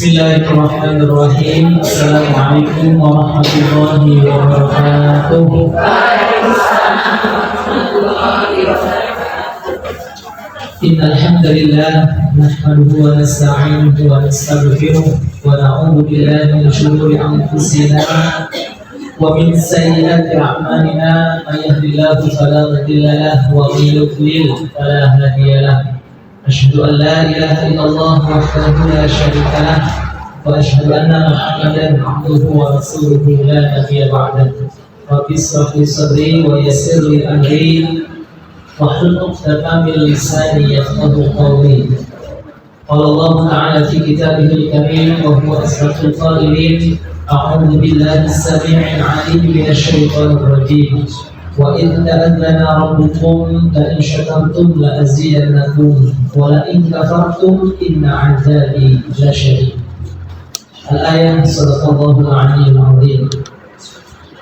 Bismillahirrahmanirrahim. Assalamualaikum warahmatullahi wabarakatuh. Innal hamdalillah nahmaduhu wa nasta'inuhu wa nastaghfiruh wa na'udzu billahi min shururi anfusina wa min sayyiati a'malina may yahdihillahu fala mudilla lahu wa may yudlil fala hadiya lahu. Asyhadu an la ilaha illallah wahdahu la syarika lah wa asyhadu anna Muhammadan abduhu wa rasuluhu la nabiyya ba'dahu. Rabbi shrah li sadri wa yassir li amri wahlul 'uqdatam min lisani yafqahu qawli. Qala Allah ta'ala fi kitabihil karim wa huwa asdaqul qa'ilin. A'udzu billahi as-sami'il 'alim minasy syaithanir rajim. Wa idh ta'adzana rabbukum la in syakartum la azidannakum wa la in kafartum inna 'adzabi lasyadid. Al-ayat sadaqallahul 'aliyyul 'azim.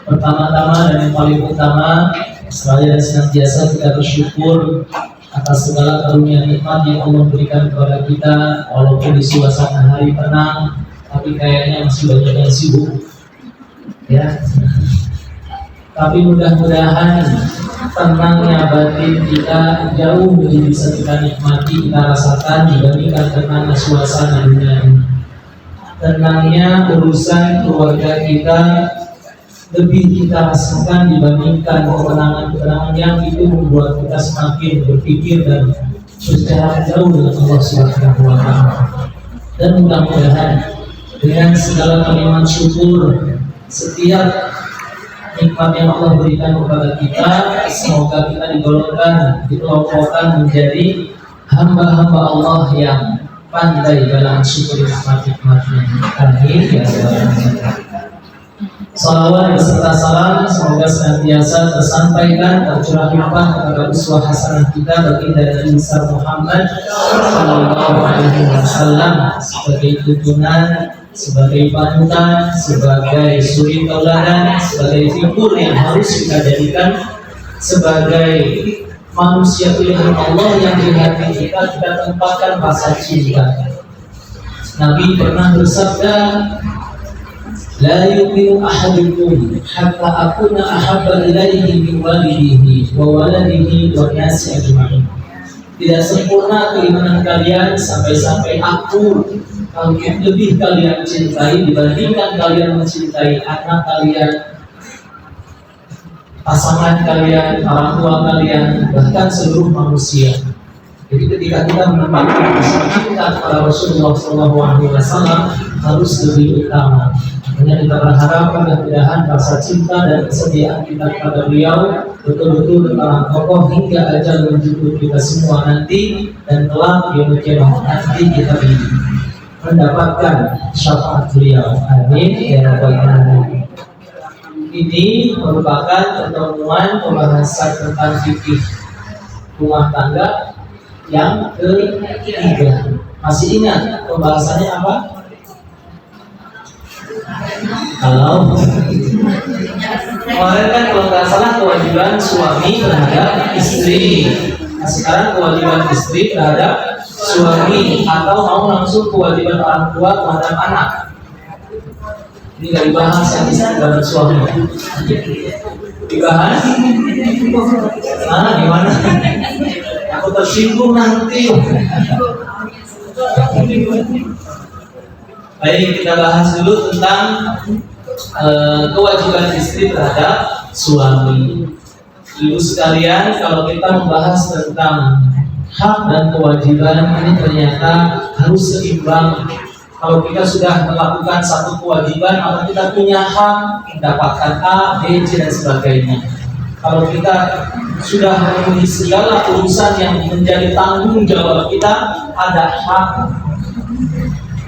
Pertama-tama dan yang paling utama, saya senantiasa kita bersyukur atas segala karunia nikmat yang Allah berikan kepada kita. Walaupun di suasana hari tenang, tapi kayaknya masih banyak yang sibuk, ya. Tapi mudah-mudahan tenangnya batin kita jauh lebih bisa kita nikmati, kita rasakan dibandingkan tenangnya suasana dunia ini. Tenangnya urusan keluarga kita lebih kita rasakan dibandingkan ketenangan-ketenangan yang itu membuat kita semakin berpikir dan berjarak jauh dengan Allah Subhanahu wa Ta'ala. Dan mudah-mudahan dengan segala kalimat syukur, setiap nikmat yang Allah berikan kepada kita, semoga kita digolongkan, dikelompokkan menjadi hamba-hamba Allah yang pandai dalam syukur nikmat-nikmatnya. Amin ya rabbal alamin. Salawat beserta salam semoga senantiasa tersampaikan, tercurah limpah kepada uswah hasanah kita baginda Nabi besar Muhammad sallallahu alaihi wasallam sebagai tuntunan, sebagai panutan, sebagai suri tauladan, sebagai figur yang harus kita jadikan sebagai manusia pilihan Allah yang di hati kita tempatkan rasa cinta. Nabi pernah bersabda, la yu'minu ahadukum hatta akuna ahabba ilaihi min walidihi wa waladihi wa nasi ajma'in. Tidak sempurna keimanan kalian sampai-sampai aku lebih kalian cintai dibandingkan kalian mencintai anak kalian, pasangan kalian, orang tua kalian, bahkan seluruh manusia. Jadi ketika kita menempatkan cinta kepada Rasulullah SAW harus lebih utama. Hanya kita berharap mudah-mudahan rasa cinta dan kesetiaan kita kepada beliau betul-betul bertahan kokoh hingga ajal menjemput kita semua nanti, dan kelak yaumul qiyamah nanti kita mendapatkan syafaat beliau. Amin ya rabbal alamin. Ini merupakan pertemuan pembahasan tentang fikih rumah tangga yang ketiga. Masih ingat pembahasannya apa? Kalau kemarin kan kalau nggak salah kewajiban suami terhadap istri. Nah, sekarang kewajiban istri terhadap suami, atau mau langsung kewajiban orang tua terhadap anak. Ini nggak dibahas yang istri dan suami. Dibahas? Gimana? Aku tersinggung nanti. Baik, kita bahas dulu tentang kewajiban istri terhadap suami. Ibu sekalian, kalau kita membahas tentang hak dan kewajiban ini ternyata harus seimbang. Kalau kita sudah melakukan satu kewajiban, maka kita punya hak mendapatkan A, B, C dan sebagainya. Kalau kita sudah memenuhi segala urusan yang menjadi tanggung jawab kita, ada hak.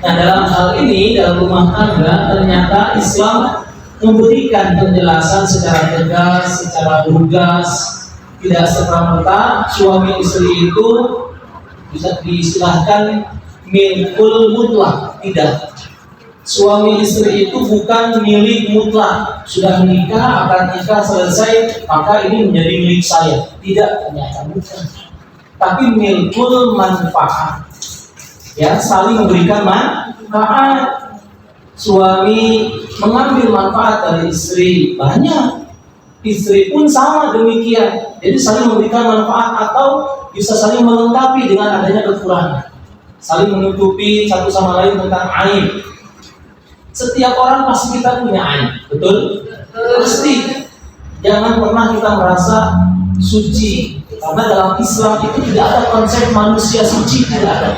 Nah, dalam hal ini, dalam rumah tangga, ternyata Islam memberikan penjelasan secara tegas, secara lugas. Tidak serta-merta suami istri itu bisa diistilahkan milkul mutlak. Tidak. Suami istri itu bukan milik mutlak. Sudah menikah, akan nikah selesai, maka ini menjadi milik saya. Tidak, ternyata bukan. Tapi milkul manfaat. Ya, saling memberikan Saat suami mengambil manfaat dari istri, banyak. Istri pun sama demikian. Jadi saling memberikan manfaat atau bisa saling melengkapi dengan adanya kekurangan. Saling menutupi satu sama lain tentang aib. Setiap orang pasti kita punya aib, betul? Pasti. Jangan pernah kita merasa suci, karena dalam Islam itu tidak ada konsep manusia suci, tidak ada.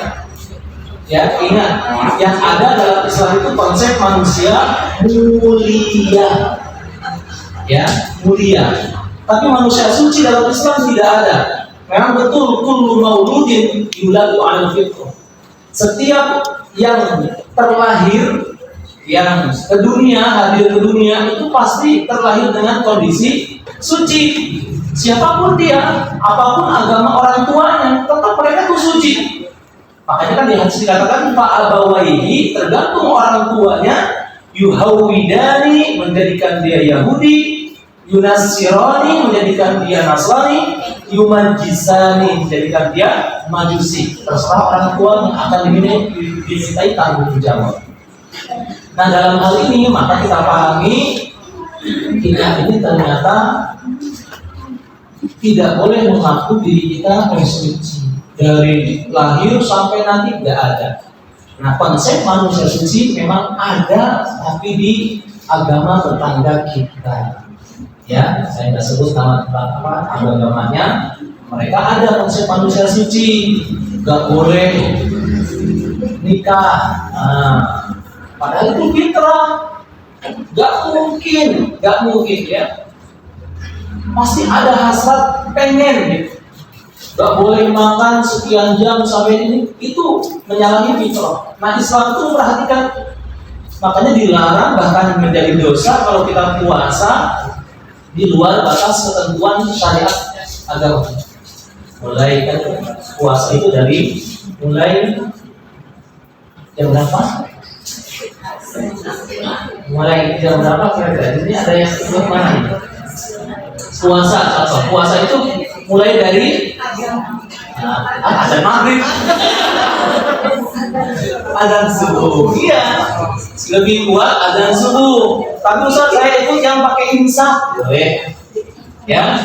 Ya, ingat, yang ada dalam Islam itu konsep manusia mulia. Ya, mulia. Tapi manusia suci dalam Islam tidak ada. Memang betul, kullu mauludin yuladu 'alal fitrah. Setiap yang terlahir, yang ke dunia, hadir ke dunia itu pasti terlahir dengan kondisi suci. Siapapun dia, apapun agama orang tuanya, tetap mereka itu suci. Makanya kan di hadis dikatakan fa'abawaihi, tergantung orang tuanya, yuhawidani, menjadikan dia Yahudi, yunasirani, menjadikan dia Nasrani, yumajisani, menjadikan dia Majusi. Terserah orang tuanya akan dimintai tanggung jawab. Nah, dalam hal ini maka kita pahami kita ini ternyata tidak boleh mengaku diri kita suci. Dari lahir sampai nanti tidak ada. Nah, konsep manusia suci memang ada, tapi di agama tetangga kita. Ya, saya tidak sebut nama agamanya. Mereka ada konsep manusia suci, gak boleh nikah. Padahal itu fitrah, gak mungkin ya. Pasti ada hasrat pengen gitu. Gak boleh makan sekian jam sampai ini, itu menyalahi fitrah. Nah, Islam itu memperhatikan, makanya dilarang, bahkan menjadi dosa kalau kita puasa di luar batas ketentuan syariat agama. Mulai kan puasa itu dari mulai jam berapa? Mulai jam berapa kira-kira? Ini ada yang ikut mana ini? Puasa apa? Puasa itu mulai dari azan maghrib, azan subuh. Iya, lebih kuat azan subuh. Tapi Ustaz, saya ikut yang pakai imsak, boleh. Ya,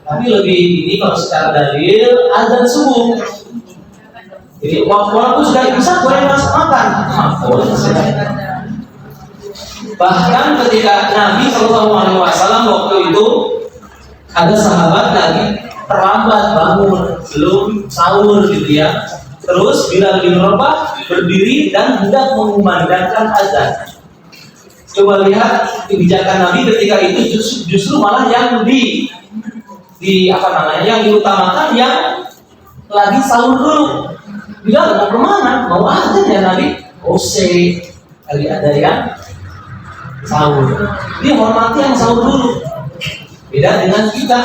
tapi lebih ini kalau secara dalil azan subuh. Jadi walaupun sudah imsak boleh masuk makan. Boleh. Bahkan ketika Nabi SAW waktu itu ada sahabat lagi terlambat bangun, belum sahur gitu ya. Terus Bilal bin Rabah berdiri dan hendak mengumandangkan azan. Coba lihat kebijakan Nabi ketika itu justru malah yang yang diutamakan yang lagi sahur dulu. Bilal mau kemana? Mau azan ya Nabi? Kali ada yang sahur. Dia hormati yang sahur dulu. Beda dengan kita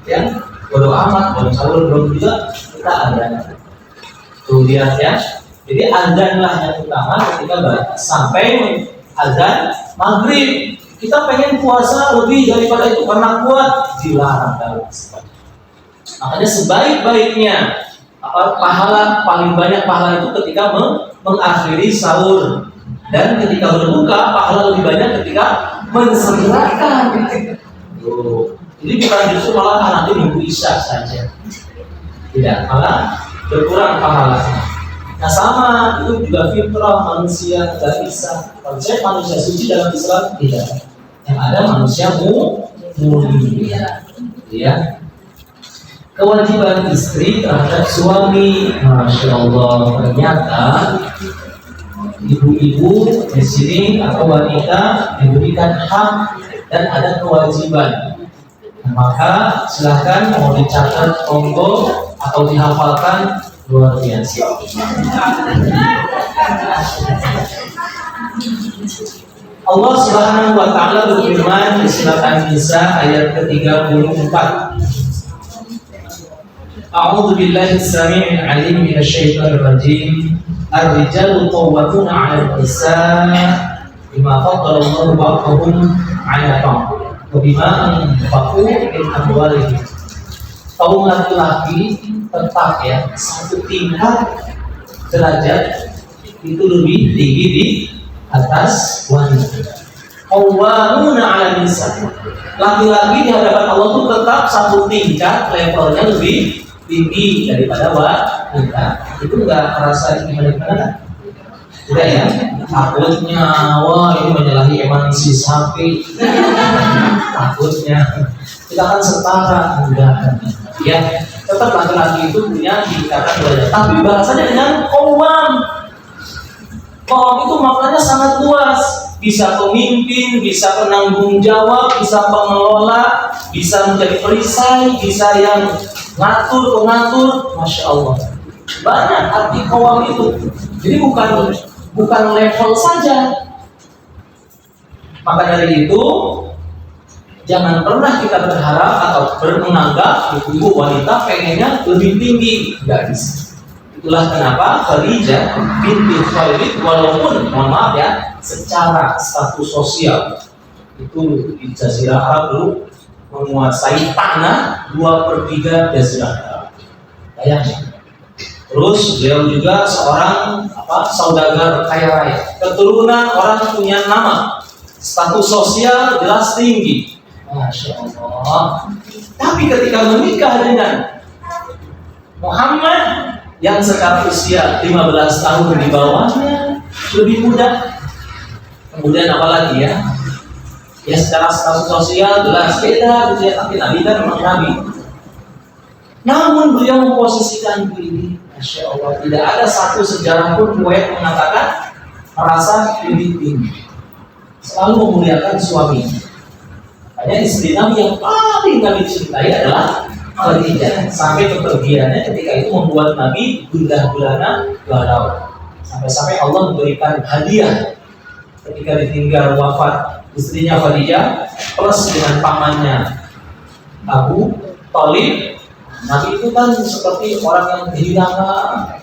yang bodo amat, belum sahur belum juga kita azan. Tuh lihat ya. Jadi azanlah yang utama ketika sampai azan maghrib. Kita pengen puasa lebih daripada itu karena kuat, dilarang dalam Islam. Makanya sebaik-baiknya pahala paling banyak pahala itu ketika mengakhiri sahur, dan ketika berbuka pahala lebih banyak ketika mensegerakan. Jadi bukan justru malah nanti nunggu isya saja, tidak, malah berkurang pahalanya. Nah, sama itu juga fitrah manusia tidak bisa. Konsep manusia suci dalam Islam tidak. Yang ada manusia mulia. Ya. Kewajiban istri terhadap suami, masya Allah, ternyata ibu-ibu di sini atau wanita diberikan hak dan ada kewajiban. Nah, maka silahkan mau dicatat monggo atau dihafalkan, luar biasa. Allah Subhanahu wa taala berfirman di surat An-Nisa ayat ke-34. A'udzu billahi as-sami'il 'alim minasy syaithanir rajim. Ar-rijalu qawwamuna 'ala an-nisaa bima faddala Allahu ba'dahum 'ala ba'd wa bima anfaqu min amwalihim. Kaum laki-laki tetap ya satu tingkat derajat itu lebih tinggi di atas wanita. Qawwamuna 'alan nisa. Laki-laki di hadapan Allah itu tetap satu tingkat levelnya lebih tinggi daripada wanita. Itu enggak merasa gimana-gimana? Tidak ya? Takutnya, wah ini menyalahi emansipasi. Takutnya kita kan setara, enggak? Ya, tetap laki-laki itu punya tingkatan derajat. Tapi bahasanya dengan qawwam. Qawwam itu maknanya sangat luas. Bisa pemimpin, bisa penanggung jawab, bisa pengelola, bisa menjadi perisai, bisa yang ngatur, pengatur. Masya Allah, banyak arti qawwam itu. Jadi bukan level saja. Maka dari itu jangan pernah kita berharap atau menganggap ibu wanita pengennya lebih tinggi, nggak bisa. Itulah kenapa Khadijah binti Khuwailid, walaupun mohon maaf ya, secara status sosial itu di Jazirah Arab dulu menguasai tanah 2/3 Jazirah Arab. Bayangkan. Terus beliau juga seorang saudagar kaya raya, keturunan orang punya nama, status sosial jelas tinggi. Masya Allah. Tapi ketika menikah dengan Muhammad yang sekarang usia 15 tahun di bawahnya, lebih muda. Kemudian apa lagi ya? Ya secara status sosial jelas beda gitu ya, tapi Nabi kan memang Nabi. Namun beliau memposisikan diri, Masya Allah, tidak ada satu sejarah pun riwayat mengatakan merasa lebih tinggi. Selalu memuliakan suaminya. Makanya istri Nabi yang paling Nabi cintai adalah Khadijah. Sampai kepergiannya ketika itu membuat Nabi gundah gulana galau. Sampai-sampai Allah memberikan hadiah ketika ditinggal wafat istrinya Khadijah plus dengan pamannya Abu Thalib. Nabi itu kan seperti orang yang kehilangan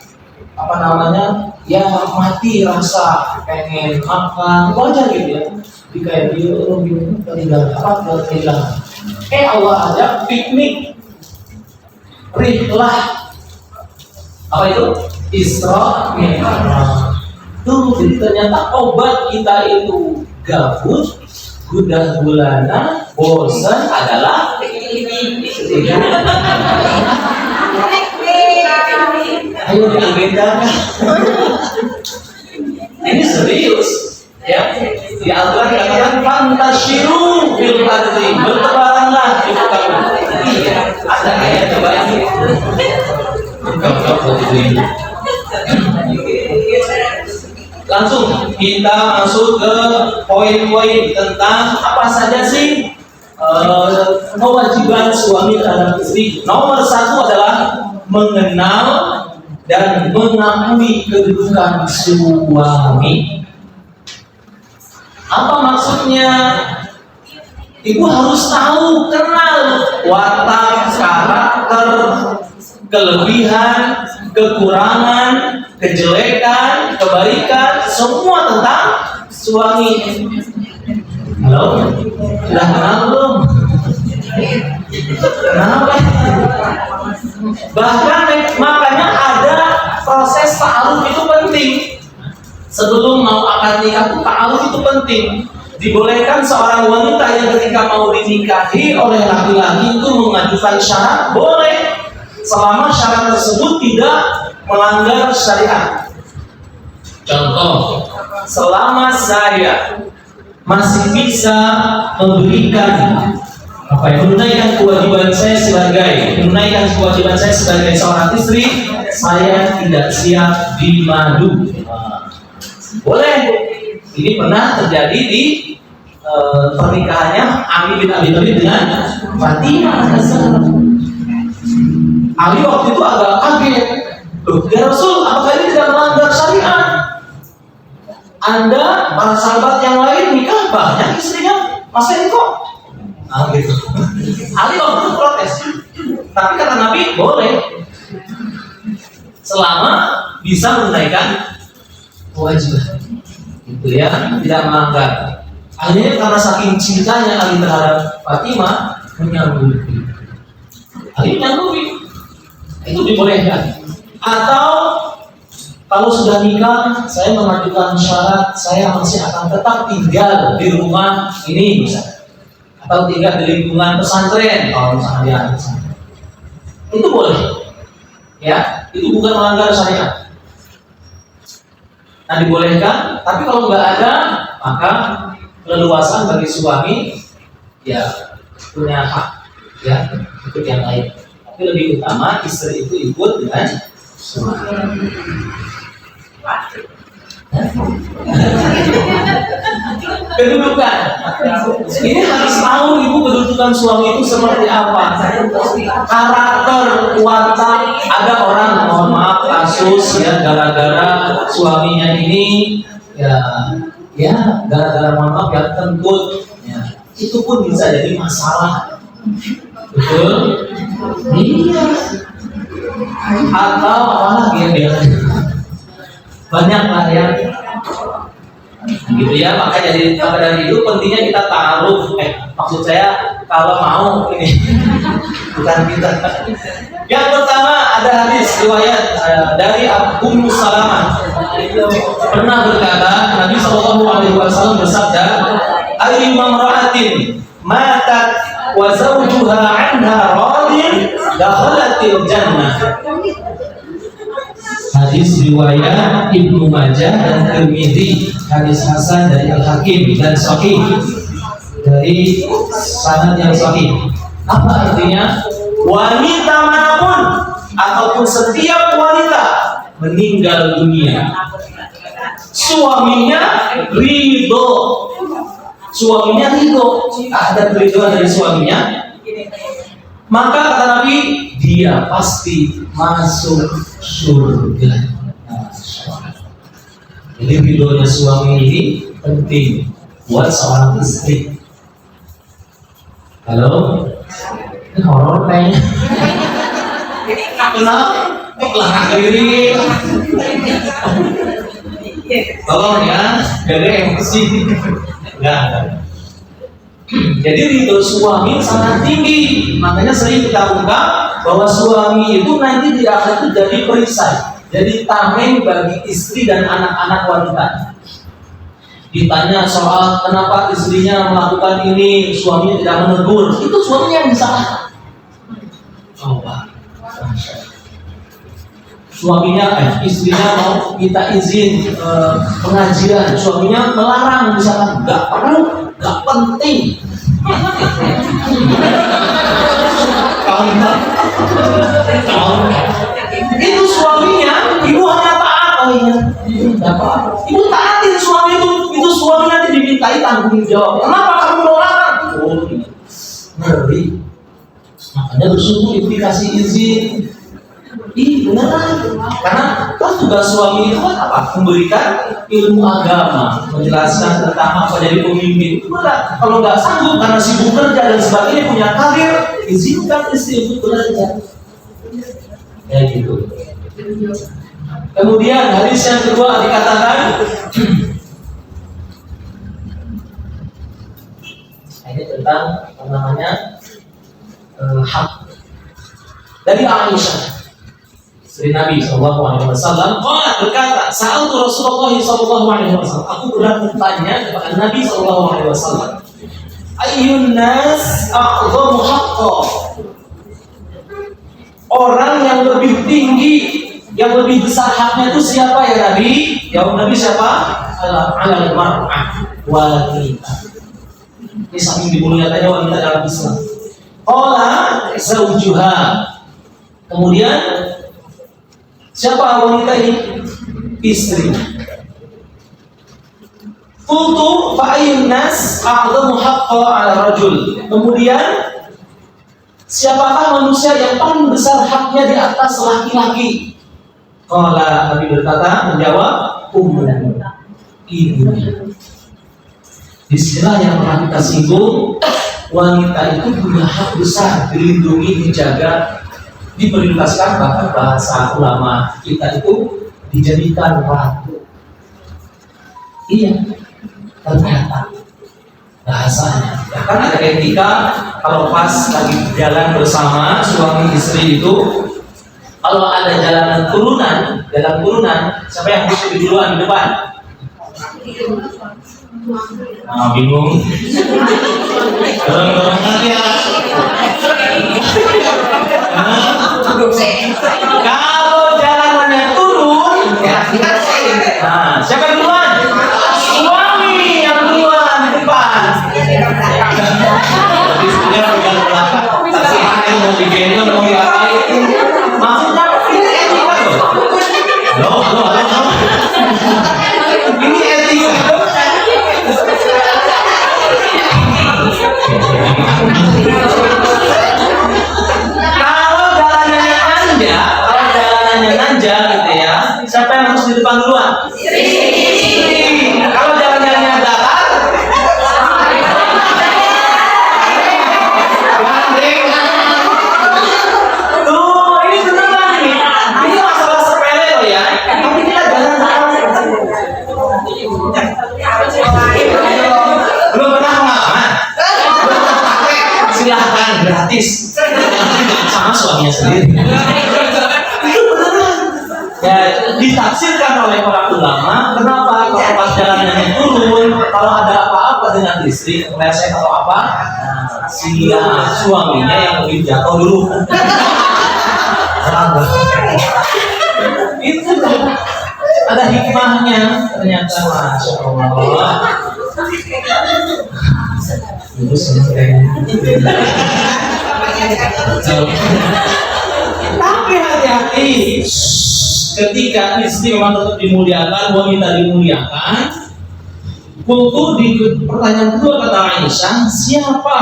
ya mati rasa pengen makan, wajar gitu ya. Jadi kayak dia kehilangan. Allah ajak piknik, rihlah apa itu? Isra Mi'raj. Tuh, jadi ternyata obat kita itu gabut, gundah gulana, bosan adalah ayo dibedakan. Ini serius ya. Di Al-Quran dikatakan fantashiru fil ardi, bertebaranlah di muka bumi. Iya, ada ayat coba ini. Langsung kita masuk ke poin-poin tentang apa saja sih kewajiban suami terhadap istri. Nomor 1 adalah mengenal dan mengakui kedudukan suami. Apa maksudnya? Ibu harus tahu, kenal watak, karakter, kelebihan, kekurangan, kejelekan, kebaikan, semua tentang suami. Halo? Sudah kenal belum? Kenapa? Bahkan makanya ada proses ta'aruf itu penting. Sebelum mau akad nikah, ta'aruf itu penting. Dibolehkan seorang wanita yang ketika mau dinikahi oleh laki-laki itu mengajukan syarat, boleh, selama syarat tersebut tidak melanggar syariat. Contoh, selama saya masih bisa memberikan menunaikan kewajiban saya sebagai seorang istri, saya tidak siap dimadu. Boleh. Ini pernah terjadi di pernikahannya Ali bin Abi Thalib dengan Fatimah. Ali waktu itu agak kaget. Ya Rasul, apakah ini tidak melanggar syariat? Anda, para sahabat yang lain nikah banyak istrinya, masa ini kok? Gitu. Ali waktu itu protes. Tapi kata Nabi, boleh. Selama bisa menunaikan kewajiban. Gitu ya, tidak melanggar. Akhirnya karena saking cintanya Ali terhadap Fatimah, menyanggupi. Ali menyanggupi. Itu dibolehkan. Atau Kalau sudah nikah, saya mengajukan syarat saya masih akan tetap tinggal di rumah ini misalnya, atau tinggal di lingkungan pesantren kalau misalnya dia ada pesantren. Itu boleh, ya, itu bukan melanggar syariat. Nah dibolehkan, tapi kalau nggak ada, maka keleluasan bagi suami, ya punya hak, ya ikut yang lain. Tapi lebih utama istri itu ikut dengan suami. Kedudukan. Ini harus tahu ibu kedudukan suami itu seperti apa. Karakter, watak. Ada orang, mohon maaf, kasus ya gara-gara suaminya ini ya gara-gara mohon maaf ya kentut. Ya, itu pun bisa jadi masalah. Betul? Iya. Atau apalagi yang biasanya banyak lah ya, gitu ya. Maka dari itu pentingnya kita ta'aruf. Maksud saya kalau mau ini bukan kita. Yang pertama ada hadis riwayat dari Ummu Salamah pernah berkata, Nabi SAW bersabda, ayyuma imra'atin matat wa zawjuha 'anha radin dakhalatil jannah. Hadis riwayat Ibnu Majah dan Tirmidzi, hadis hasan dari Al-Hakim dan sahih dari sanad yang sahih. Apa artinya? Wanita manapun ataupun setiap wanita meninggal dunia, suaminya ridho, ada keriduan dari suaminya, maka kata Nabi, dia pasti masuk surga. Jadi ridhonya suami ini penting buat seorang istri. Halo, ini horor kayaknya. Kenapa? Belakang kiri. Tolong ya, gak emosi. Enggak. Jadi ridho suami sangat tinggi. Makanya sering kita ungkap bahwa suami itu nanti di akhirat itu jadi perisai, jadi tameng bagi istri dan anak-anak wanita. Ditanya soal kenapa istrinya melakukan ini, suaminya tidak menegur, itu suaminya yang disalahkan. Coba, istrinya mau minta izin pengajian, suaminya melarang, misalkan nggak perlu, nggak penting. Itu suaminya, ibu hanya taat, ibu taatin suami itu suami nanti dimintai tanggung jawab. Kenapa kamu melarang? Oh, ngeri. Makanya bersyukur ibu dikasih izin. Beneran. Karena kan tugas suami itu kan apa? Memberikan ilmu agama, menjelaskan tentang apa jadi pemimpin. Itu berat. Kalau nggak sanggup karena sibuk kerja dan sebagainya, punya karir, izinkan istri itu bekerja. Ya gitu. Kemudian hadis yang kedua dikatakan, ini tentang apa namanya hak dari Aisyah. Istri Nabi SAW berkata, sa'altu Rasulullah SAW, aku bertanya kepada Nabi SAW, ayyun nas a'dhamu haqqa, orang yang lebih tinggi, yang lebih besar haknya itu siapa ya Nabi? Jawab Nabi siapa? Alal mar'ah, wanita. Ini saking dimuliakannya wanita dalam Islam. Qala zawjuha, kemudian siapa wanita ini? Istri. Qultu fa'ayyun nas a'dhamu haqqa 'ala rajul. Kemudian siapakah manusia yang paling besar haknya di atas laki-laki? Qala, Nabi berkata, menjawab, ummuhu, ibunya. Disinilah yang pernah kita singgung, wanita itu punya hak besar, dilindungi, dijaga, diprioritaskan. Bahkan bahasa ulama kita itu dijadikan ratu. Iya, ternyata bahasanya. Bahkan ada ketika kalau pas lagi jalan bersama suami istri itu, Kalau ada jalan turunan, siapa yang harus lebih duluan di depan? Nah, bingung. Dorong-dorong ya. Kalau jalanannya turun, ya. Nah, siapa yang duluan? Suami yang duluan di depan. Jadi istrinya pegang belakang. Kasih air mau digendong mau diapain? Maksudnya ini etika loh. Loh. Ini etika. Kalau jalanannya nanjak gitu ya, siapa yang harus di depan duluan? Kalau jalanannya datar, tuh ini beneran nih. Ini masalah sepele loh ya. Tapi kita jalan belum pernah pengalaman. Silahkan gratis sama suaminya sendiri. Ya, ditafsirkan oleh para ulama kenapa kalau pas jalanannya turun, kalau ada apa-apa dengan istri kepleset atau apa, si suaminya yang lebih jatuh dulu. Itu ada hikmahnya ternyata, masya Allah. Tapi hati-hati ketika istri memang tetap dimuliakan, wanita dimuliakan. Kultur di pertanyaan kedua kata Aisyah, siapa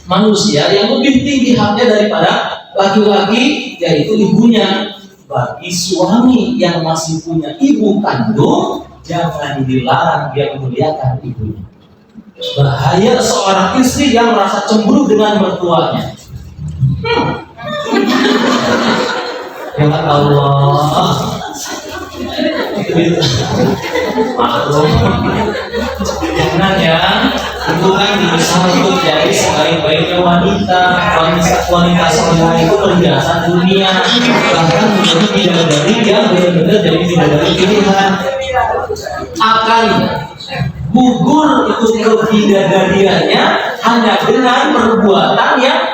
manusia yang lebih tinggi haknya daripada laki-laki, yaitu ibunya. Bagi suami yang masih punya ibu kandung, jangan dilarang dia memuliakan ibunya. Bahaya seorang istri yang merasa cemburu dengan mertuanya. Ya Allah, maklum, jangan ya. Itu kan dibesarin untuk jadi sebaik-baiknya wanita semua itu perhiasan dunia, bahkan menjadi bidadari yang benar-benar jadi bidadari pilihan. Akan gugur itu kebidadariannya hanya dengan perbuatan yang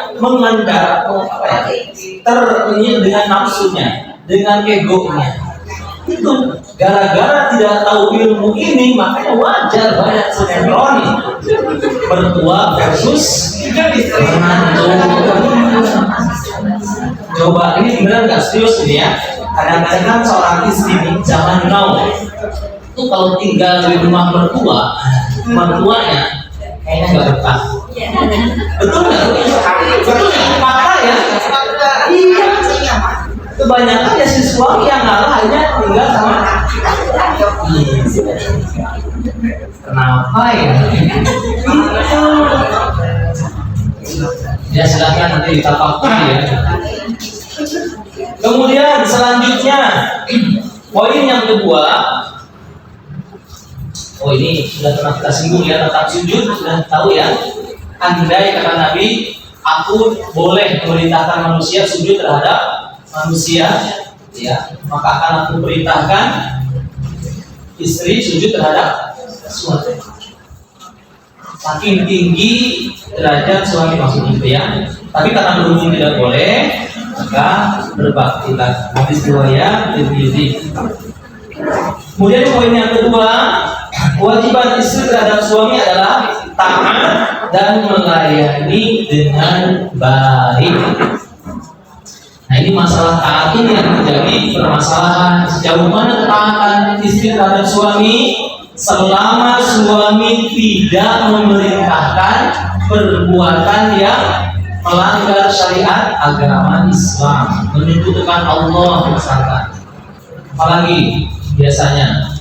dengan nafsunya, dengan egonya. Itu gara-gara tidak tahu ilmu ini, makanya wajar banyak sinetron mertua versus menantu. Coba ini benar nggak serius ini ya? Kadang-kadang kan seorang istri zaman now itu kalau tinggal di rumah mertuanya kayaknya nggak betah. Betul nggak? Betul nggak? Fakta ya? Iya. Kebanyakan ya si suami yang ngalah hanya tinggal sama. Kenapa ya? Ya silakan nanti ditafakuri ya. Kemudian selanjutnya poin yang kedua. Oh ini sudah pernah kita singgung ya tentang sujud, sudah tahu ya. Andai kata Nabi, aku boleh memerintahkan manusia sujud terhadap manusia, ya, maka akan aku perintahkan istri sujud terhadap suami. Saking tinggi derajat suami maksudnya itu ya. Tapi karena berhubung tidak boleh, maka berbaktilah. Hadis riwayat Tirmidzi. Kemudian poin yang kedua, kewajiban istri terhadap suami adalah taat dan melayani dengan baik. Nah ini masalah taat ini yang menjadi permasalahan. Sejauh mana ketaatan istri terhadap suami selama suami tidak memerintahkan perbuatan yang melanggar syariat agama Islam, menyebutkan Allah misalkan. Apalagi biasanya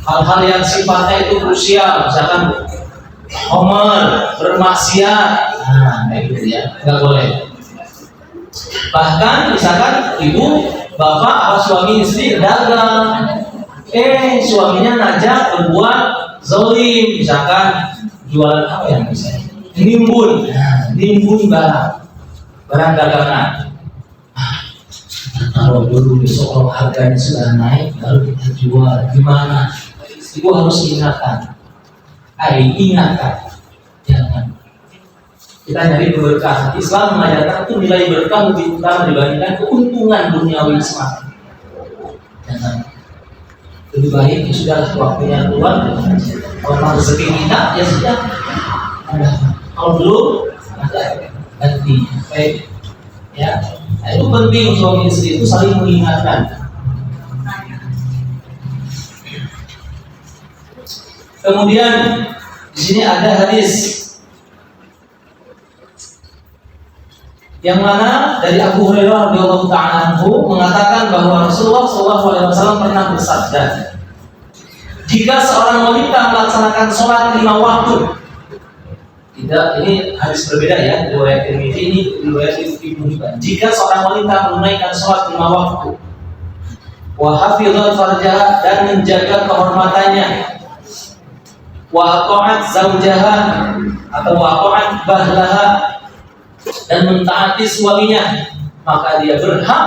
hal-hal yang sifatnya itu krusial, misalkan homer, bermaksiat, nah kayak gitu ya, nggak boleh. Bahkan misalkan ibu, bapak, apa suami istri dagang, suaminya ngajak berbuat zalim, misalkan jualan apa ya misalnya, nimbun barang dagangan. kalau dulu besok kalau harganya sudah naik baru kita jual, gimana? Ibu harus ingatkan, ingatkan, jangan. Kita nyari berkah. Islam mengajarkan itu nilai berkah lebih utama dibandingkan keuntungan duniawi semata. Jangan. Lebih baik ya sudah waktunya keluar. Kalau rezeki kita ya sudah. Kalau belum ada gantinya. Baik. Ya. Nah, itu penting suami istri itu saling mengingatkan. Kemudian di sini ada hadis yang mana dari Abu Hurairah radhiyallahu ta'ala anhu mengatakan bahwa Rasulullah SAW pernah bersabda, jika seorang wanita melaksanakan sholat 5 waktu, tidak, ini hadis berbeda ya, riwayat Tirmidzi, ini riwayat Ibnu Hibban. Jika seorang wanita menunaikan sholat 5 waktu, wa hafizat farjaha, dan menjaga kehormatannya, wa ata'at zawjaha atau wa ata'at bahlaha, dan mentaati suaminya, maka dia berhak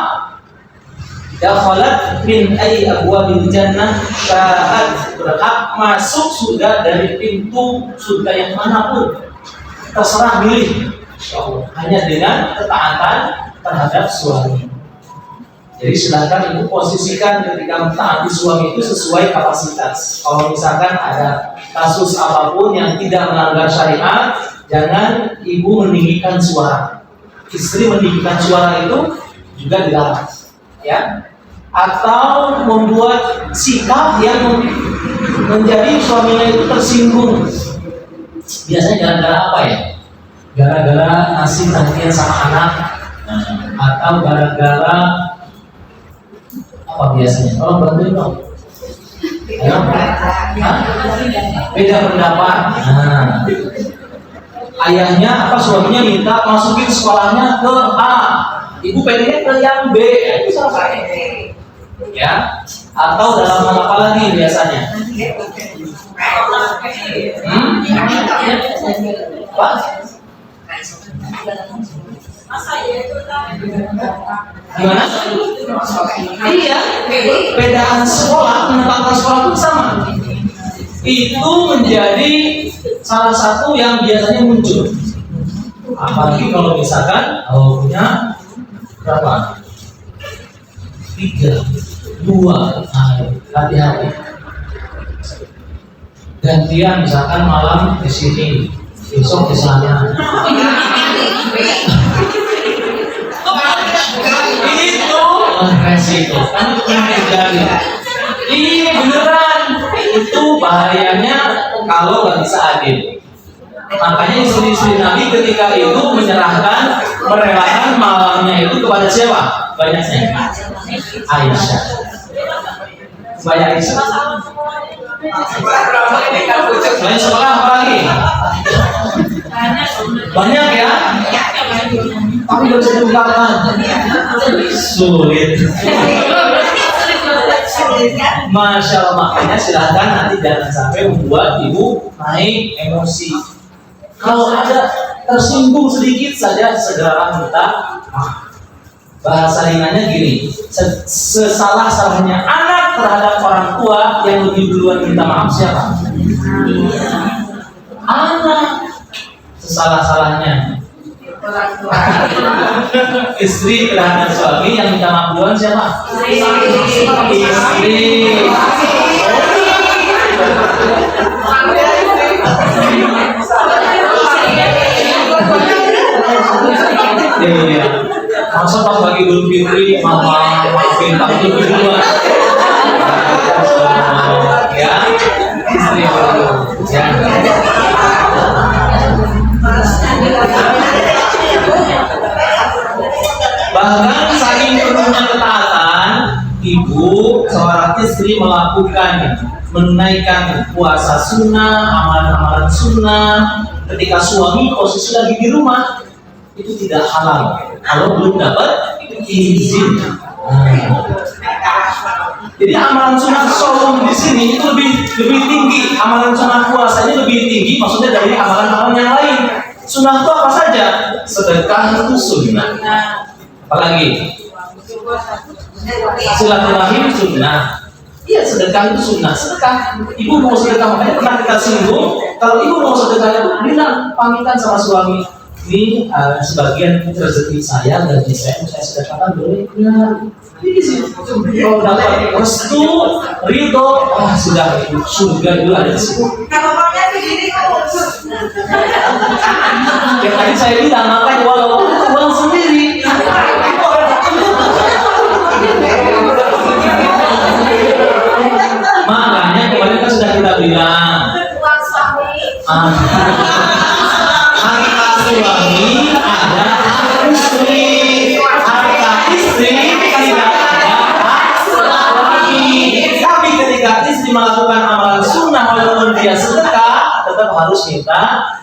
dakhalat min ayyi abwabil jannah sya'at, berhak masuk surga dari pintu surga yang manapun, terserah milih, insyaallah, hanya dengan ketaatan terhadap suami. Jadi silakan ibu posisikan ketika mentaati suami itu sesuai kapasitas. Kalau misalkan ada kasus apapun yang tidak melanggar syariat, jangan ibu meninggikan suara. Istri meninggikan suara itu juga dilarang, ya. Atau membuat sikap yang menjadi suaminya itu tersinggung. Biasanya gara-gara apa ya? Gara-gara ngasih perhatian sama anak, atau gara-gara apa biasanya? Tolong bantuin dong. Ayo. Beda pendapat. Nah. Ayahnya apa suaminya minta masukin sekolahnya ke A, ibu pengennya ke yang B, itu salah. Ya. Atau dalam hal apa lagi biasanya? Apa? Gimana? Iya, bedaan sekolah, menetapkan sekolah itu sama. Itu menjadi salah satu yang biasanya muncul. Apalagi kalau misalkan punya berapa? 3, 2, hati-hati. Gantian misalkan malam di sini, besok di sana. Itu resiko kan terjadi. Ini beneran, itu bahayanya kalau nggak bisa adil. Makanya istri-istri Nabi ketika itu menyerahkan, merelakan malamnya itu kepada siapa? Banyaknya Aisyah. Banyak Aisyah. Banyak sekolah apa lagi? Banyak ya. Tapi tidak bisa diungkapkan. Sulit. Masya Allah, makanya silahkan nanti jangan sampai membuat ibu naik emosi. Kalau ada tersinggung sedikit saja segera minta maaf. Bahasa ringannya gini, sesalah-salahnya anak terhadap orang tua yang lebih duluan minta maaf siapa? Anak. Sesalah-salahnya istri terhadap suami yang minta maaf duluan siapa? Istri. Iya. Masa pas lagi Idul Fitri maafin tapi duluan. Ya, istri dulu. Ya. Bahkan saking perlunya ketaatan, ibu seorang istri menunaikan puasa sunnah, amalan-amalan sunnah ketika suami posisi lagi di rumah, itu tidak halal kalau belum dapat izin. Jadi amalan sunnah sholat di sini itu lebih tinggi, amalan sunnah puasanya lebih tinggi, maksudnya dari amalan-amalan yang lain. Sunnah itu apa saja? Sedekah itu sunnah. Apalagi Silaturahim sunnah. Iya, sedekah itu sunnah. Sedekah, ibu mau sedekah, makanya pernah kita singgung. Kalau ibu mau sedekah itu bilang pamitan sama suami, ini sebagian rezeki saya, gaji saya sedekahkan, boleh enggak? Ini sih, kalau dapat restu, ridho, sudah surga itu ada di situ. Yang tadi saya bilang, makanya walaupun uang sendiri, makanya kemarin kan sudah kita bilang, harta suami ada istri, harta istri tidak ada hak suami. Tapi ketika istri melakukan amalan sunnah walaupun dia sedekah, tetap harus minta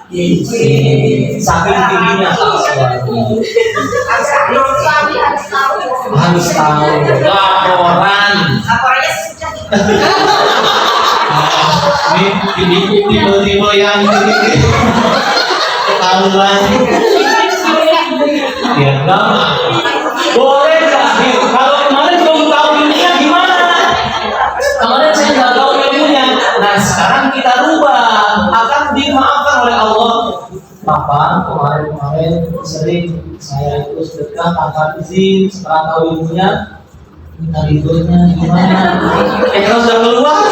izin. Saking tingginya hak suami. Harus tahu laporan. Ini tipe-tipe yang ketahuan. Ya enggak. Boleh nggak? Kalau kemarin belum tahu ilmunya gimana? Kemarin saya nggak tahu ilmunya. Nah sekarang kita rubah, akan dimaafkan oleh Allah. Bapak kemarin sering saya itu sedekah tanpa izin, setelah tahu ilmunya minta ridhonya gimana? Kalau sudah keluar,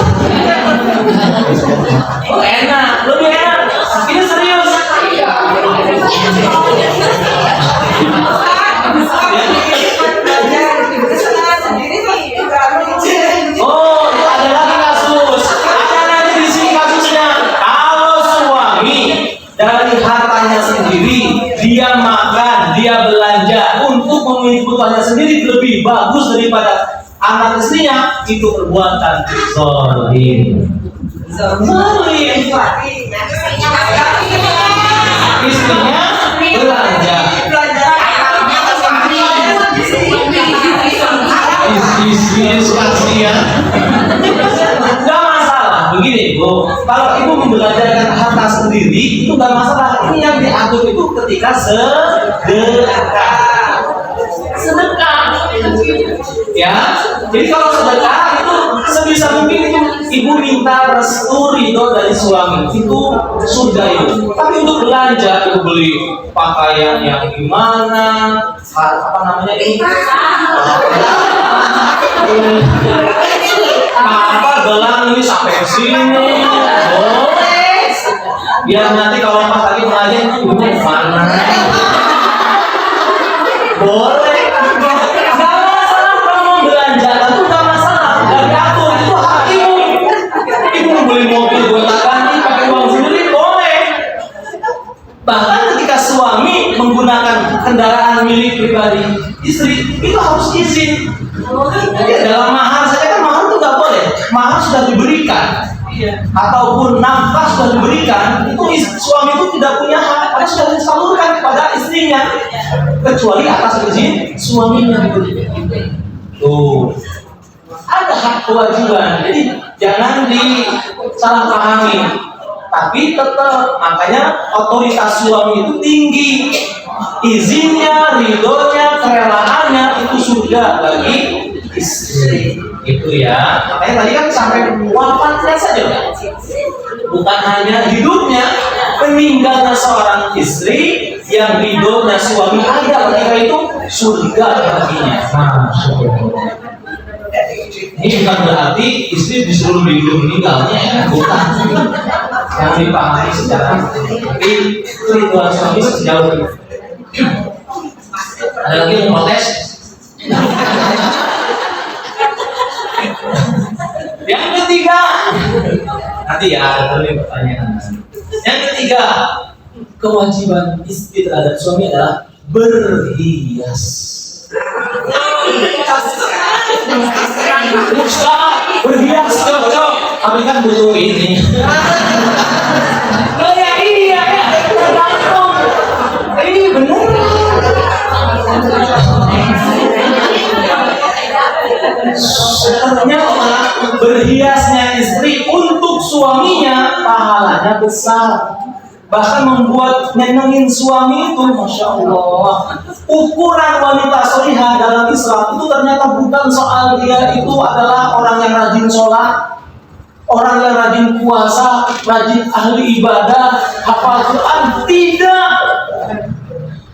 oh enak, lebih enak. Ini serius. Oh, ada lagi kasus. Ada nanti di sini kasusnya. Kalau suami dari hartanya sendiri dia makan, dia belanja untuk memenuhi kebutuhannya sendiri lebih bagus daripada anak istrinya, itu perbuatan zalim. Istrinya belanja. Istri kasihan. Gak masalah. Begini Bu, kalau ibu membelajarkan harta sendiri itu gak masalah. Ini yang diatur itu ketika sedekah. Ya, jadi kalau sedekah itu sebisa mungkin itu ibu minta restu ridho dari suami, itu surga itu. Tapi untuk belanja ibu beli pakaian yang gimana, apa namanya ini? Apa gelang ini sampai sini? Boleh. Biar nanti kalau pas lagi pengajian ibu mana? Boleh. Beli mobil buat ganti pakai uang sendiri boleh. Bahkan ketika suami menggunakan kendaraan milik pribadi istri itu harus izin. Ya, dalam mahar saja kan mahar itu nggak boleh. Mahar sudah diberikan, ataupun nafkah sudah diberikan, itu suami itu tidak punya hak karena sudah disalurkan kepada istrinya, kecuali atas izin suaminya. Tuh. Ada hak kewajiban, jadi jangan disalahpahami. Tapi tetap, makanya otoritas suami itu tinggi. Izinnya, ridhonya, kerelaannya itu surga bagi istri. Itu ya. Makanya tadi kan sampai wafatnya saja, bukan hanya hidupnya, meninggalnya seorang istri yang ridhonya suami ada ketika itu surga baginya. Ini bukan berarti istri disuruh hidup meninggalnya, ya, bukan. Yang dipahami secara tapi ritual suami sejauh ini. Ada lagi yang protes? Yang ketiga, nanti ya ada pertanyaan. Yang ketiga, kewajiban istri terhadap suami adalah berhias. Berhias cocok, tapi kan butuh ini. Oh ya iya ya, tergantung. Ini benar. Ternyata berhiasnya istri untuk suaminya pahalanya besar. bahkan membuat nyenengin suami itu, masya Allah. Ukuran wanita solihah dalam Islam itu ternyata bukan soal dia itu adalah orang yang rajin sholat, orang yang rajin puasa, rajin ahli ibadah, hafal Quran. Tidak.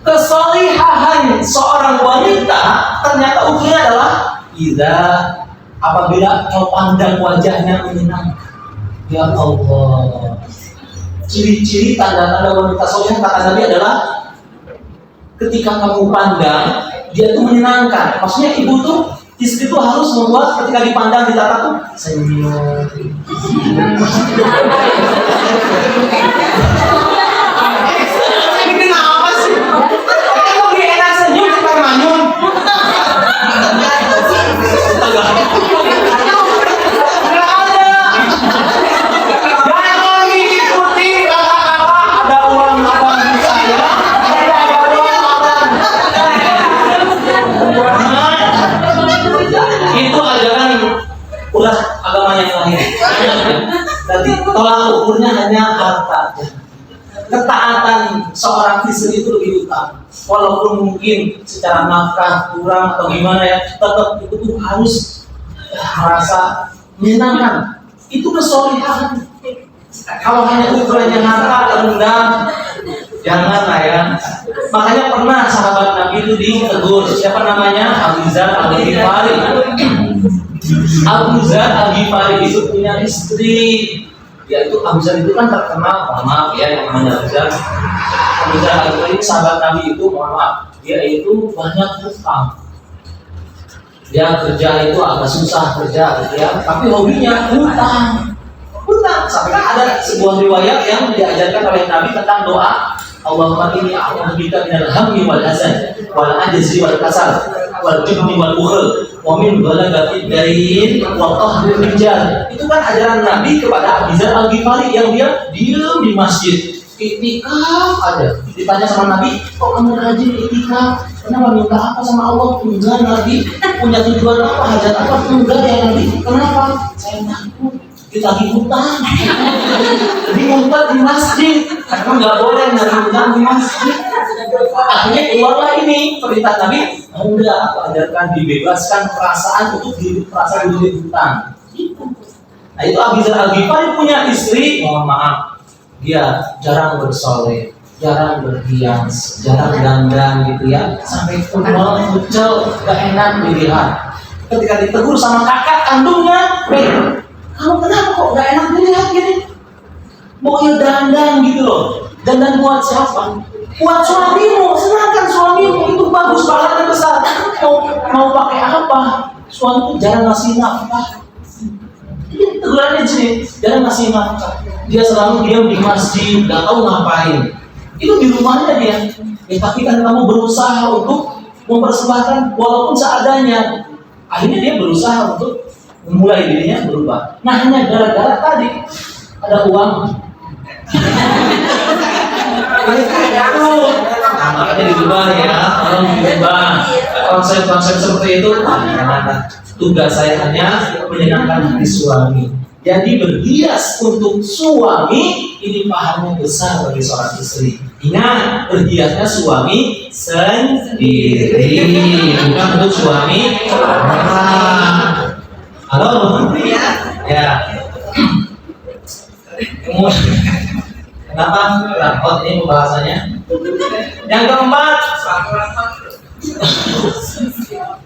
Kesolihahan seorang wanita ternyata ukurnya adalah apabila kau pandang wajahnya menyenangkan. Ya Allah. Ciri-ciri tanda-tanda wanita solihah kata Nabi adalah ketika kamu pandang dia tuh menyenangkan. Maksudnya ibu tuh, istri tuh harus membuat ketika dipandang ditata tuh senyum. Ini kenapa sih? Emang dia enak senyum kita manyun. Ulah agama yang lain. Jadi tolak ukurnya hanya harta. Ketaatan seorang istri itu lebih utama. Walaupun mungkin secara nafkah kurang atau gimana ya, tetap itu tuh harus merasa menyenangkan. Itu kesolihan. Kalau hanya ukurannya harta rendah, jangan lah ya. Makanya pernah sahabat Nabi itu ditegur. Siapa namanya? Abu Dzar Al-Ghifari. Abu Dzar Al-Ghifari itu punya istri, yaitu Abu Dzar itu kan terkenal, mohon maaf ya yang namanya Abu Dzar. Abu Dzar Al-Ghifari sahabat Nabi itu, mohon maaf, dia itu banyak hutang. Dia kerja itu agak susah kerja gitu ya, tapi hobinya hutang. Sampai kan ada sebuah riwayat yang diajarkan oleh Nabi tentang doa, Allahumma inni a'udzubika minal hammi wal hazan wal ajzi wal kasal wal jubni wal bukhl wa min ghalabati dain wa qahril rijal. Itu kan ajaran Nabi kepada Abu Dzar Al-Ghifari yang dia diam di masjid itikaf aja. Ditanya sama Nabi, kok kamu rajin itikaf? Kenapa minta apa sama Allah? Enggak Nabi, punya tujuan apa? Hajat apa? Enggak ya Nabi. Kenapa? Saya takut ditagih hutang. Jadi ngumpet di masjid karena nggak boleh nagih hutang di masjid. Akhirnya keluarlah ini perintah Nabi, enggak, aku ajarkan dibebaskan perasaan untuk hidup perasaan hidup hutang. Nah itu Abu Dzar Al-Ghifari punya istri, mohon maaf, dia jarang bersoleh, jarang berhias, jarang dandan gitu ya, sampai kumal kucel, gak enak dilihat. Ketika ditegur sama kakak kandungnya, kamu kenapa kok gak enak dilihat gini? Mau dandan gitu loh. Dandan buat siapa? Buat suamimu. Senangkan suamimu, itu bagus, pahalanya besar. Mau pakai apa? Suamimu jarang ngasih nafkah. Ini tegurannya sini, jarang ngasih nafkah. Dia selalu diam di masjid, gak tahu ngapain. Itu di rumahnya dia. Ya tapi kan kamu berusaha untuk mempersembahkan walaupun seadanya. Akhirnya dia berusaha untuk memulai dirinya berubah. Nah hanya gara-gara tadi ada uang. Nah, makanya dirubah ya, tolong dirubah. Konsep-konsep seperti itu. Nah, tugas saya hanya menyenangkan hati suami. Jadi berhias untuk suami ini pahalanya besar bagi seorang istri. Ingat, berhiasnya suami sendiri, bukan untuk suami orang. Halo? Ya. Kenapa? Rapot ini pembahasannya. Yang keempat,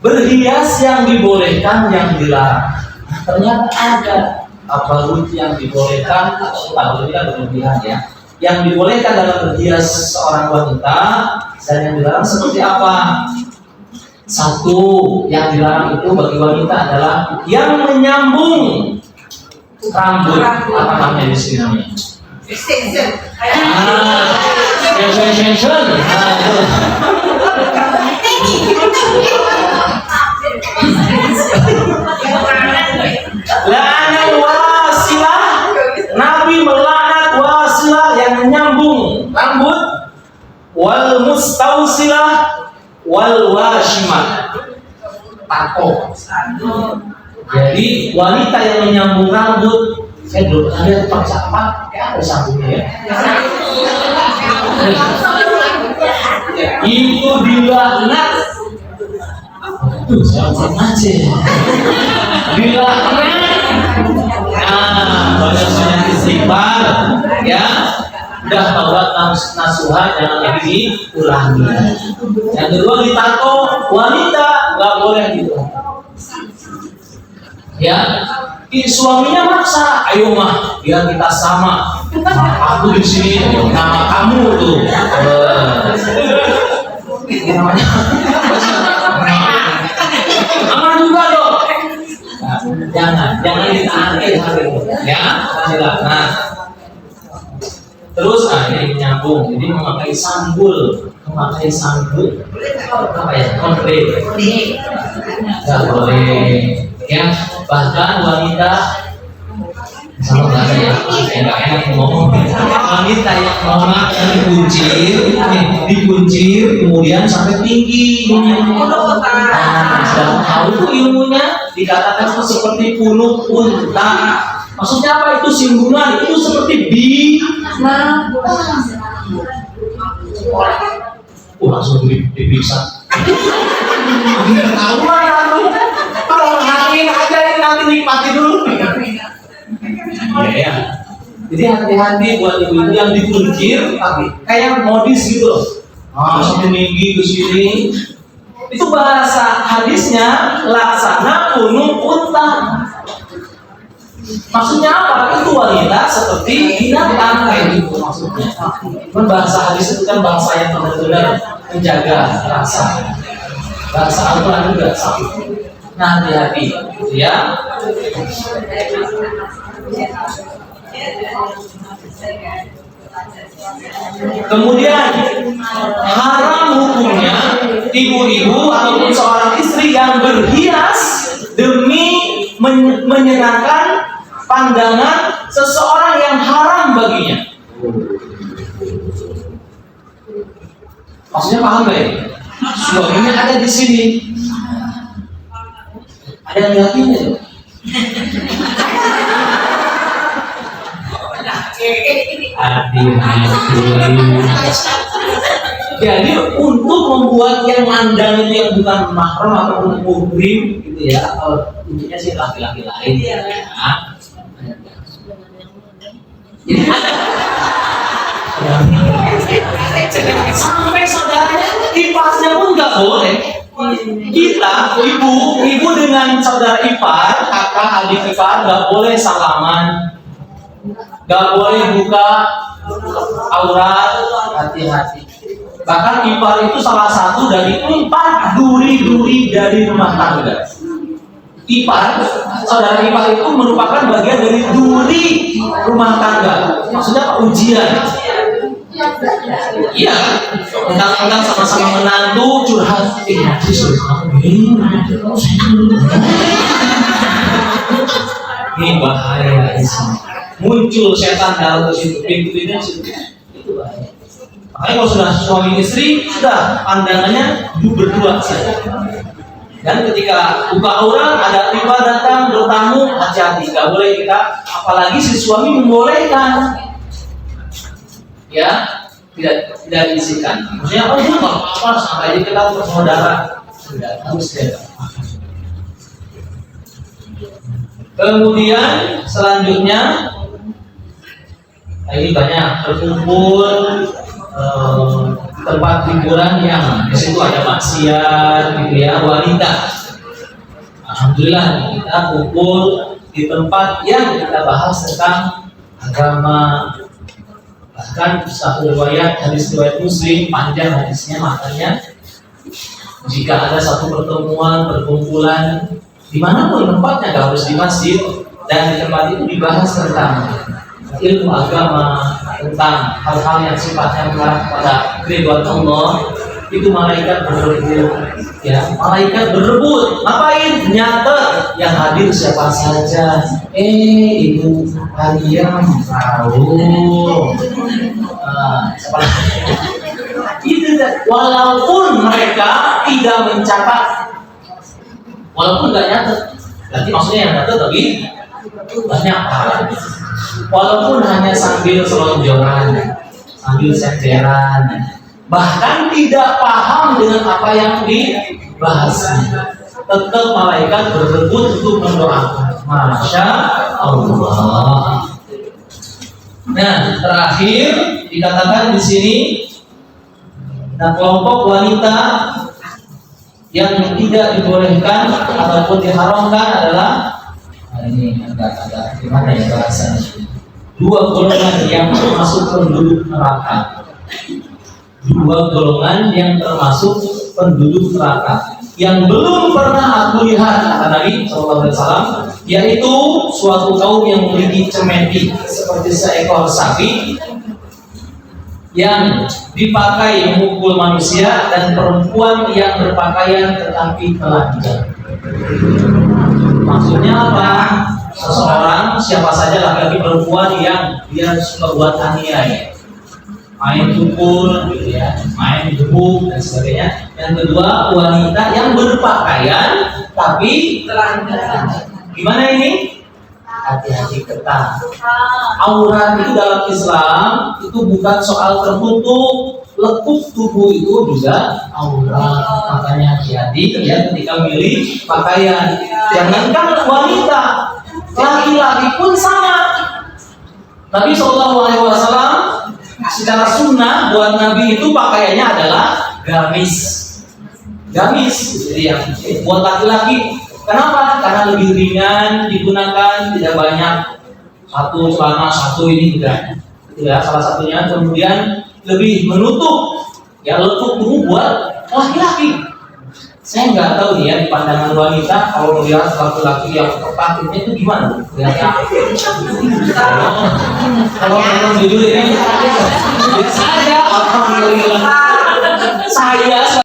berhias yang dibolehkan, yang dilarang. Ternyata ada tabarruj yang dibolehkan, tabarruj kan berlebihan ya. Yang dibolehkan dalam berhias seorang wanita dan yang dilarang seperti apa? Satu, yang dilarang itu bagi wanita adalah yang menyambung rambut. Apa namanya di sini namanya? Extension. Extension. La'anat wasilah. Nabi melaknat wasilah yang menyambung rambut, wal mustausilah wal washimah, tato. Jadi wanita yang menyambung rambut, saya belum lihat pakai apa? Kayak apa sambungnya ya? Itu dilaknat. Tuh, siapa aja? Dilaknat. Nah, banyak-banyak istighfar, ya. Udah taubat nasuha, jangan lagi diulangi. Yang kedua, ditato wanita nggak boleh gitu. Ya, suaminya maksa, ayo mah, biar kita sama. Aku di sini, nama kamu tuh. Namanya. Aman juga dong. Nah, jangan ditaati ya. Nah, terus ini menyambung, jadi memakai sanggul apa ya, konflik, nggak boleh ya. Bahkan wanita, kalau nggak ada yang nggak enak ngomong, wanita yang ngomong dikuncir, kemudian sampai tinggi. Nah, sudah tahu itu ilmunya, dikatakan seperti punuk unta. Maksudnya apa itu singgungan? Itu seperti langsung diperiksa. Ketahuan aku. Kalau hakiin aja ini nanti nikmati dulu. Ya. Jadi hati-hati buat ibu-ibu yang dikuncir, kayak modis gitu loh. Sampai tinggi ke sini. Itu bahasa hadisnya laksana punuk unta. Maksudnya apa? Itu wanita seperti binatang kayak gitu maksudnya. Bahasa hadis itu kan bahasa yang benar-benar menjaga rasa. Bahasa Al-Quran juga sama. Nah, hati-hati, ya. Kemudian haram hukumnya ibu-ibu ataupun seorang istri yang berhias demi menyenangkan pandangan seseorang yang haram baginya. Maksudnya paham gak ya? Suaminya ada di sini, ada yang lihatinnya tuh. Jadi untuk membuat yang mandang itu yang bukan mahram ataupun muhrim gitu ya, intinya sih laki-laki lain ya. Sampai saudaranya ipasnya pun nggak boleh. Kita ibu dengan saudara ipar, kakak adik ipar nggak boleh salaman, nggak boleh buka aurat, hati-hati. Bahkan ipar itu salah satu dari 4 duri-duri dari rumah tangga. Ipar, saudara ipar itu merupakan bagian dari duri rumah tangga. Maksudnya apa? Ujian. Iya, tentang sama-sama menantu curhat. Ini bahaya sih. Muncul setan dalam situ, pintu-pintunya situ. Itu bahaya. Makanya kalau sudah suami istri, sudah pandangannya berdua saja. Dan ketika buka aurat, ada riba datang bertamu, hati-hati, nggak boleh kita, apalagi si suami membolehkan, ya tidak diisikan. Maksudnya nggak apa-apa, sampai aja kita bersaudara, sudah harus ya. Kemudian selanjutnya, ini banyak berkumpul. Tempat hiburan yang di situ ada maksiat gitu ya, wanita. Alhamdulillah kita kumpul di tempat yang kita bahas tentang agama. Bahkan satu riwayat hadis Muslim panjang hadisnya, makanya jika ada satu pertemuan perkumpulan dimanapun tempatnya, gak harus di masjid, dan di tempat itu dibahas tentang ilmu agama, tentang hal-hal yang sifatnya mengarah kepada keridhaan Allah, itu malaikat berebut, ya, malaikat berebut, ngapain? Nyatet yang hadir siapa saja. Ibu kalian tahu, itu walaupun mereka tidak mencatat, walaupun nggak nyatet, berarti maksudnya yang nyatet tapi banyak hal. Walaupun hanya sambil selonjoran, sambil senderan, bahkan tidak paham dengan apa yang dibahasnya. Tetap malaikat berebut untuk mendoakan. Masya Allah. Nah, terakhir dikatakan di sini, nah kelompok wanita yang tidak dibolehkan ataupun diharamkan adalah, nah ini agak gimana ya bahasanya? Dua golongan yang termasuk penduduk neraka. Dua golongan yang termasuk penduduk neraka yang belum pernah aku lihat, kata Nabi SAW, yaitu suatu kaum yang memiliki cemeti seperti seekor sapi yang dipakai memukul manusia, dan perempuan yang berpakaian tetapi telanjang. Maksudnya apa? Seseorang, siapa saja laki-laki perempuan yang dia suka buat aniaya, main pukul, gitu ya, main gebuk dan sebagainya. Yang kedua, wanita yang berpakaian tapi telanjang. Gimana ini? Hati-hati ketat. Aurat itu dalam Islam itu bukan soal tertutup, lekuk tubuh itu juga aurat. Makanya hati-hati ya ketika milih pakaian. Jangankan wanita, laki-laki pun sama. Nabi SAW secara sunnah buat Nabi itu pakaiannya adalah gamis. Jadi yang buat laki-laki. Kenapa? Karena lebih ringan digunakan, tidak banyak satu celana satu ini tidak. Itu ya salah satunya. Kemudian lebih menutup ya lekuk tubuh buat laki-laki. Saya nggak tahu nih ya di pandangan wanita kalau melihat laki-laki yang kepakaiannya itu gimana? Kalau memang jujur ini biasa aja, alhamdulillah. Saya